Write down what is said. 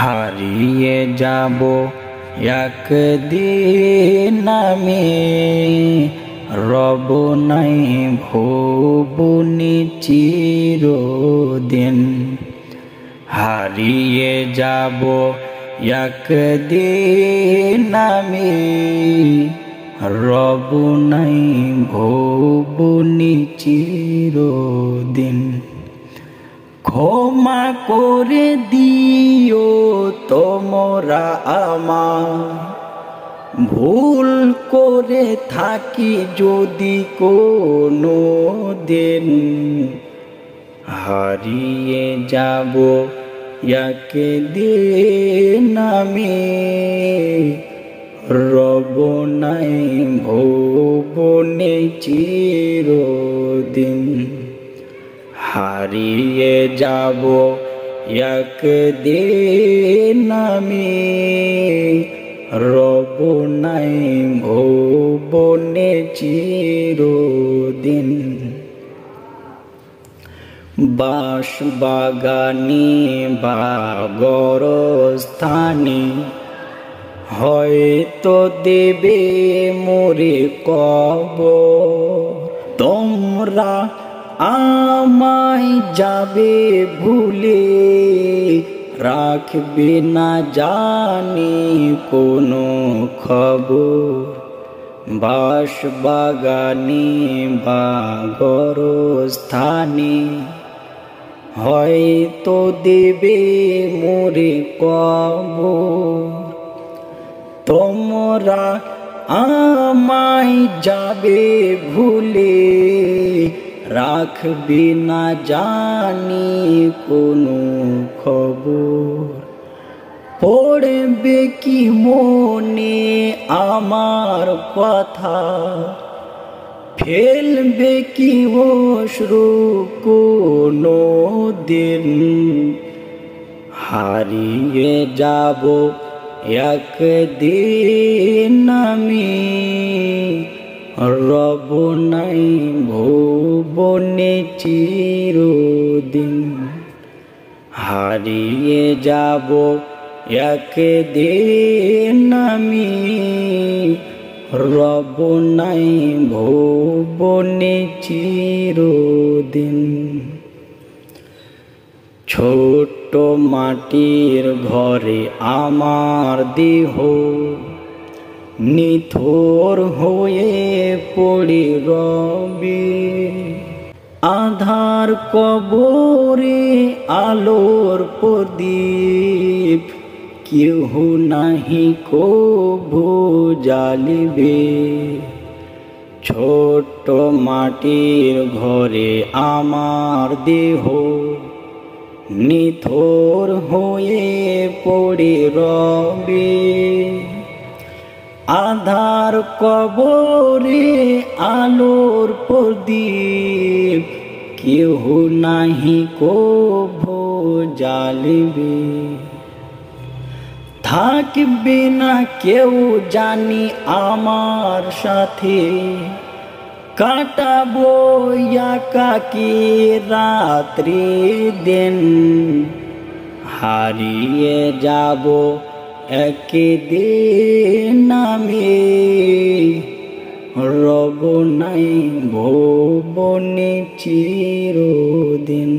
হারিয়ে যাব একদিন আমি, রব নাই ভুবনি চিরদিন। হারিয়ে যাব একদিন আমি, রব নাই ভুবনি চিরদিন। ক্ষমা করে দিও তোমরা আমায়, ভুল করে থাকি যদি কোনো দিন। হারিয়ে যাব একদিন আমি, রব নাই ভুবনে চিরদিন। হারিয়ে যাব একদিন আমি, রব নাই ভুবনে চিরদিন। বাঁশ বাগানে বা গরস্থানে হয়তো দেবে মোরে কবর। তোমরা আমায় যাবে ভুলে, রাখবে না জানি কোনো খবর। বাঁশ বাগানে বা গরস্থানে হয়তো দেবে মোরে কবর। তোমরা আমায় যাবে ভুলে, রাখবে না জানি কোনো খবর। পড়বে কি মনে আমার কথা, ফেলবে কি অশ্রু কোনো দিন। হারিয়ে যাব একদিন আমি, রব নাই ভুবনে চিরদিন। হারিয়ে যাব একদিন আমি, রব নাই ভুবনে চিরদিন। ছোট্ট মাটির ঘরে আমার দেহ, নিথর হয়ে পড়ে রবে। আধার কবরে আলোর প্রদীপ, কেহ নাহি কভু জ্বালিবে। ছোট্ট মাটির ঘরে আমার দেহ, নিথর হয়ে পড়ে রবে। আধার কবরে আলোর প্রদীপ, কেহ নাহি কভু জ্বালিবে। থাকবে না কেউ জানি আমার সাথে, কাটাবো একাকী রাত্রি দিন। হারিয়ে যাব একদিন আমি, রব নাই ভুবনে চিরদিন।